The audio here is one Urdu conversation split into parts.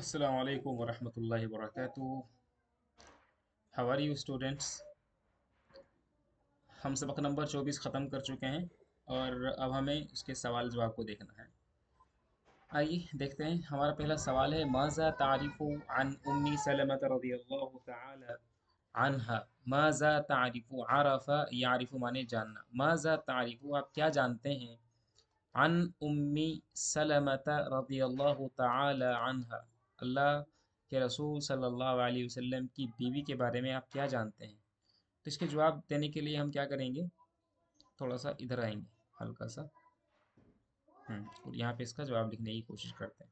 السلام علیکم ورحمۃ اللہ وبرکاتہ. How are you students? ہم سبق نمبر 24 ختم کر چکے ہیں اور اب ہمیں اس کے سوال جواب کو دیکھنا ہے. آئیے دیکھتے ہیں. ہمارا پہلا سوال ہے ماذا تعریف عن ام سلمۃ رضی اللہ تعالی عنہا. ماذا تعریف، عرف یعرف مانے جاننا. ماذا تعریف آپ کیا جانتے ہیں، عن ام سلمۃ رضی اللہ تعالی عنہا اللہ کے رسول صلی اللہ علیہ وسلم کی بیوی کے بارے میں آپ کیا جانتے ہیں. تو اس کے جواب دینے کے لیے ہم کیا کریں گے، تھوڑا سا ادھر آئیں گے ہلکا سا، اور یہاں پہ اس کا جواب لکھنے کی کوشش کرتے ہیں.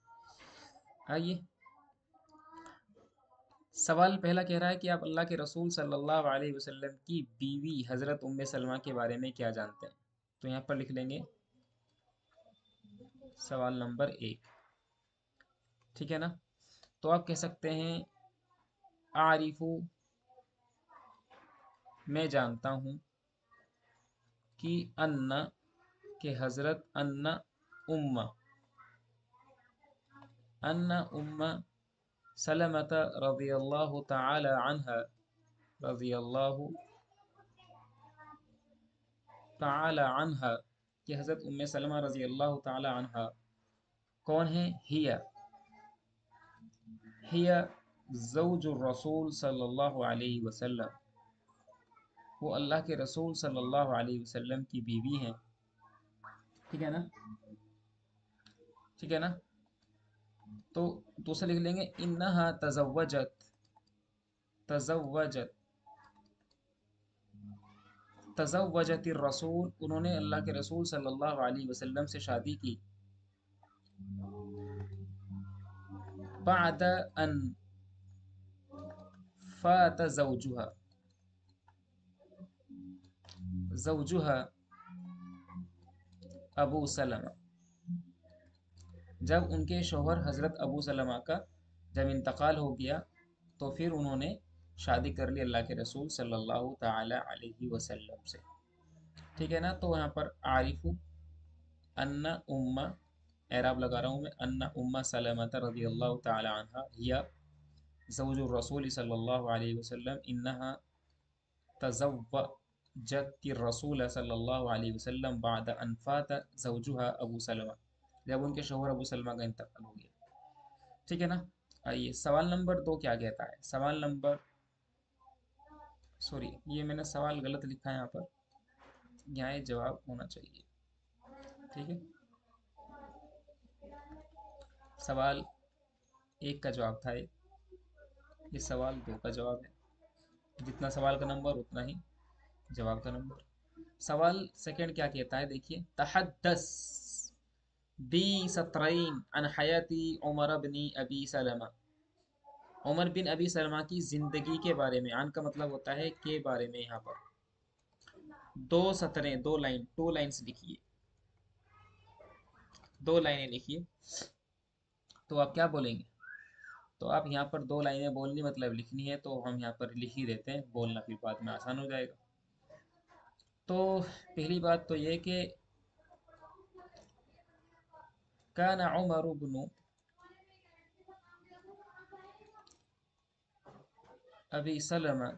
آئیے سوال پہلا کہہ رہا ہے کہ آپ اللہ کے رسول صلی اللہ علیہ وسلم کی بیوی حضرت ام سلمہ کے بارے میں کیا جانتے ہیں. تو یہاں پر لکھ لیں گے سوال نمبر 1. ٹھیک ہے نا. تو آپ کہہ سکتے ہیں اعرف، میں جانتا ہوں، کہ ان، کہ حضرت ام سلمۃ رضی اللہ تعالی عنہا، رضی اللہ تعالی عنہا، کہ حضرت ام سلمہ رضی اللہ تعالی عنہا کون ہیں. ہی زوج الرسول صلی اللہ علیہ وسلم، وہ اللہ کے رسول صلی اللہ علیہ وسلم کی بیوی ہیں. ٹھیک ہے نا. ٹھیک ہے نا. تو دوسرا لکھ لیں گے انہا تزوجت تزوجت الرسول، انہوں نے اللہ کے رسول صلی اللہ علیہ وسلم سے شادی کی. بعد ان فات زوجها ابو سلمہ، جب ان کے شوہر حضرت ابو سلمہ کا جب انتقال ہو گیا تو پھر انہوں نے شادی کر لی اللہ کے رسول صلی اللہ تعالی علیہ وسلم سے. ٹھیک ہے نا. تو یہاں پر عارف ان ام، اعراب لگا رہا ہوں میں، ان ام سلمۃ رضی اللہ تعالی عنہا ہی زوج الرسول صلی اللہ علیہ وسلم انہا تزوجت الرسول صلی اللہ علیہ وسلم بعد ان فات زوجها ابو سلمہ، جب ان کے شوہر ابو سلمہ کا انتقال ہو گیا. ٹھیک ہے نا. آئیے سوال نمبر 2 کیا کہتا ہے. سوال نمبر، سوری یہ میں نے سوال غلط لکھا ہے، یہاں پر یہاں یہ جواب ہونا چاہیے. ٹھیک ہے. سوال 1 کا جواب تھا یہ سوال 2 کا جواب ہے. جتنا سوال کا نمبر اتنا ہی جواب کا نمبر. سوال سیکنڈ کیا کہتا ہے دیکھیے. تحدث بی سطرین عن حیاتی عمر بن ابی سلمہ، عمر بن ابی سلمہ کی زندگی کے بارے میں. عن کا مطلب ہوتا ہے کے بارے میں. یہاں پر 2 سطریں، 2 لائن، 2 لائنز لکھیے، 2 لائنیں لکھیے. تو آپ کیا بولیں گے. تو آپ یہاں پر 2 لائنیں بولنی مطلب لکھنی ہے، تو ہم یہاں پر لکھ ہی دیتے ہیں، بولنا پھر بعد میں آسان ہو جائے گا. تو پہلی بات تو یہ کہ کان عمر بن ابی سلمہ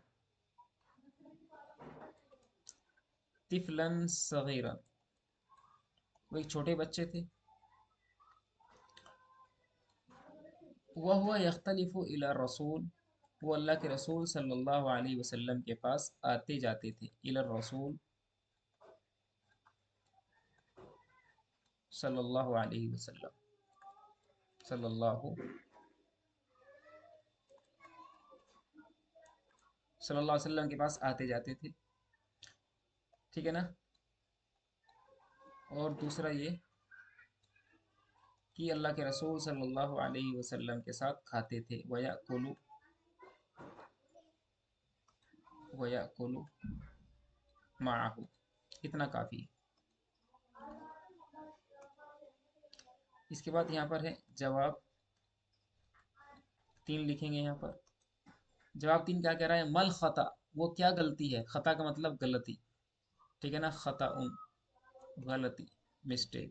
طفلا صغیرا، وہ ایک چھوٹے بچے تھے. وهو يختلف الى الرسول، وہ اللہ کے رسول صلی اللہ علیہ وسلم کے پاس آتے جاتے تھے. الى الرسول صلی اللہ علیہ وسلم، صلی اللہ صلی اللہ علیہ وسلم کے پاس آتے جاتے تھے. ٹھیک ہے نا. اور دوسرا یہ کہ اللہ کے رسول صلی اللہ علیہ وسلم کے ساتھ کھاتے تھے. وَيَأْكُلُ مَعَهُ، اتنا کافی. اس کے بعد یہاں پر ہے جواب 3 لکھیں گے. یہاں پر جواب 3 کیا کہہ رہا ہے. مل خطا، وہ کیا غلطی ہے. خطا کا مطلب غلطی. ٹھیک ہے نا. خطا غلطی، مسٹیک.